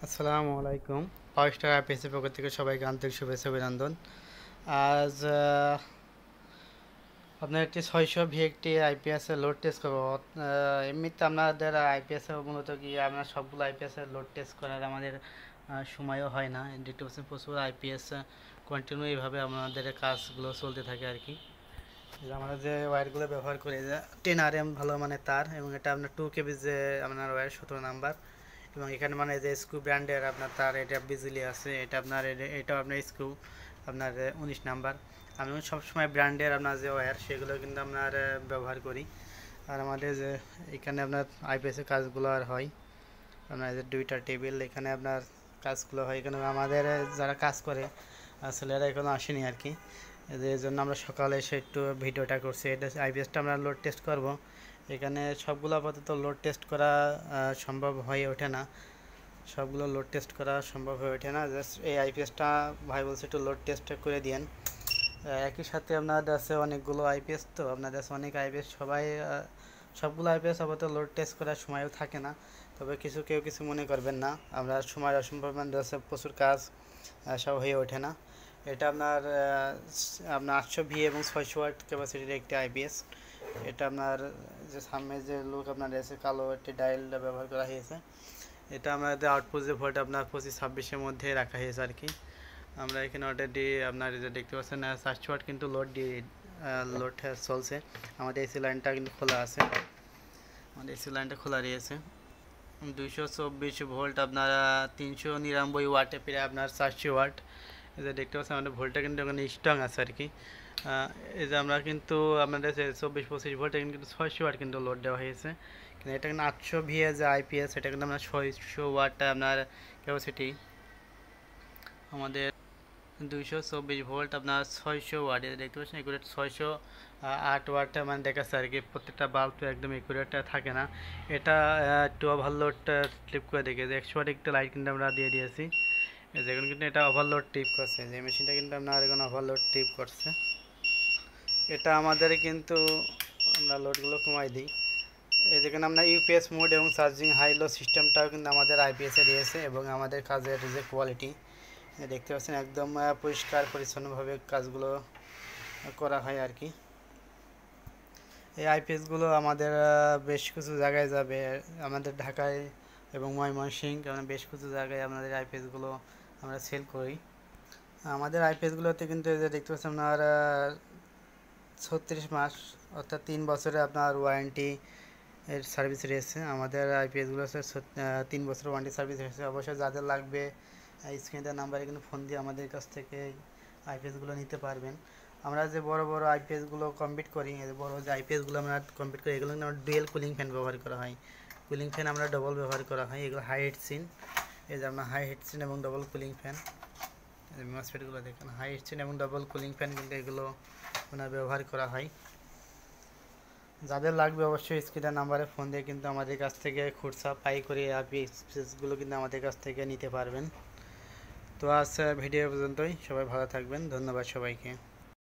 আসসালামু আলাইকুম। পাওয়ার স্টার আইপিএসের পক্ষ থেকে সবাইকে আন্তরিক শুভেচ্ছা অভিনন্দন। আজ আপনার একটি 600 ভি একটি আইপিএসের লোড টেস্ট করবো। এমনিতে আপনাদের আইপিএসে মূলত কি আপনার সবগুলো আইপিএসের লোড টেস্ট করার আমাদের সময়ও হয় না। দেখতে পাচ্ছেন প্রচুর আইপিএস কন্টিনিউ এইভাবে আমাদের কাজগুলো চলতে থাকে আর কি। আমরা যে ওয়্যারগুলো ব্যবহার করি যে 10 RM ভালো মানে তার, এবং এটা আপনার 2 KB যে আপনার ওয়্যার 17 নাম্বার, এবং এখানে মানে যে স্ক্রু ব্র্যান্ডের আপনার তার এটা বিজলি আছে, এটা আপনার এটাও আপনার স্ক্রু আপনার 19 নাম্বার। আমি সবসময় ব্র্যান্ডের আপনার যে ওয়্যার সেগুলো কিন্তু আপনার ব্যবহার করি। আর আমাদের যে এখানে আপনার আইপিএসের কাজগুলো আর হয় আপনার যে দুইটা টেবিল, এখানে আপনার কাজগুলো হয়। এখানে আমাদের যারা কাজ করে ছেলেরা এখনো আসেনি আর কি, এই জন্য আমরা সকালে এসে একটু ভিডিওটা করছি। এটা আইপিএসটা আমরা লোড টেস্ট করব। এখানে সবগুলো আপাতত লোড টেস্ট করা সম্ভব হয়ে ওঠে না, সবগুলো লোড টেস্ট করা সম্ভব হয়ে ওঠে না। জাস্ট এই আইপিএসটা ভাই বলছে একটু লোড টেস্ট করে দিয়েন। একই সাথে আপনাদের আছে অনেকগুলো আইপিএস, তো আপনাদের আছে অনেক আইপিএস, সবাই সবগুলো আইপিএস আপাতত লোড টেস্ট করার সময়ও থাকে না। তবে কেউ কিছু মনে করবেন না, আমরা সময়ের অসম্ভব আছে, প্রচুর কাজ সব হয়ে ওঠে না। এটা আপনার 800 ভি এবং 600 ওয়াট ক্যাপাসিটির একটি আইপিএস। এটা আপনার যে সামনে যে লুক আপনার এসে কালো একটি ডায়ালটা ব্যবহার করা হয়েছে। এটা আমাদের আউটপুট যে ভোল্ট আপনার 25-26-এর মধ্যে রাখা হয়েছে আর কি। আমরা এখানে অলরেডি আপনার যে দেখতে পাচ্ছেন 400 ওয়াট কিন্তু লোড চলছে। আমাদের এসি লাইনটা কিন্তু খোলা আছে, আমাদের এসি লাইনটা খোলা রয়েছে। 224 ভোল্ট আপনার 399 ওয়াটে প্রায় আপনার 400 ওয়াট। এই যে দেখতে পাচ্ছেন আমাদের ভোল্টটা কিন্তু ওখানে স্ট্রং আছে আর কি। এই যে আমরা কিন্তু আপনাদের 24-25 ভোল্টে কিন্তু 600 ওয়াট কিন্তু লোড দেওয়া হয়েছে, কিন্তু এটা কিন্তু 800 ভি যে আইপিএস, এটা কিন্তু আপনার 600 ওয়াট আপনার ক্যাপাসিটি। আমাদের 224 ভোল্ট আপনার 600 ওয়াট, এটা দেখতে পাচ্ছেন একুরেট 608 ওয়াট মানে দেখাচ্ছে আর কি। প্রত্যেকটা বাল্ব তো একদম একুরেট থাকে না। এটা একটু ওভারলোড ট্রিপ করে দেখে যে 100 ওয়াট একটা লাইট কিন্তু আমরা দিয়ে দিয়েছি। যেখানে কিন্তু এটা ওভারলোড ট্রিপ করছে, যে মেশিনটা কিন্তু আপনার এখন ওভারলোড ট্রিপ করছে। এটা আমাদের কিন্তু আমরা লোডগুলো কমাই দিই। এই যেখানে আমরা ইউপিএস মোড এবং চার্জিং হাই লো সিস্টেমটাও কিন্তু আমাদের আইপিএসে দিয়েছে, এবং আমাদের কাজের যে কোয়ালিটি দেখতে পাচ্ছেন একদম পরিষ্কার পরিচ্ছন্নভাবে কাজগুলো করা হয় আর কি। এই আইপিএসগুলো আমাদের বেশ কিছু জায়গায় যাবে, আমাদের ঢাকায় এবং ময়মনসিংহ, কারণ বেশ কিছু জায়গায় আমাদের আইপিএসগুলো আমরা সেল করি। আমাদের আইপিএসগুলোতে কিন্তু এই যে দেখতে পাচ্ছেন আপনার 36 মাস অর্থাৎ 3 বছরে আপনার ওয়ারেন্টি এর সার্ভিস রয়েছে। আমাদের আইপিএসগুলো 3 বছর ওয়ারেন্টি সার্ভিস রয়েছে। অবশ্যই যাদের লাগবে স্ক্রিনে নাম্বারে কিন্তু ফোন দিয়ে আমাদের কাছ থেকে আইপিএসগুলো নিতে পারবেন। আমরা যে বড় বড় আইপিএসগুলো কমপ্লিট করি, বড় যে আইপিএসগুলো আমরা কমপ্লিট করি, এগুলো কিন্তু আমরা ডুয়েল কুলিং ফ্যান ব্যবহার করা হয়। কুলিং ফ্যান আমরা ডবল ব্যবহার করা হয়, এগুলো হাই হিট সিন। এই যে আপনার হাই হিট সিন এবং ডবল কুলিং ফ্যান, মসফেটগুলো দেখেন হাই হিট সিন এবং ডবল কুলিং ফ্যান কিন্তু এগুলো ওনার ব্যবহার করা হয়। যাদের লাগবে অবশ্যই স্ক্রিনের নাম্বারে ফোন দিয়ে কিন্তু আমাদের কাছ থেকে খুচরা পাইকারি আইপিএসগুলো কিন্তু আমাদের কাছ থেকে নিতে পারবেন। তো আজ ভিডিও পর্যন্তই, সবাই ভালো থাকবেন, ধন্যবাদ সবাইকে।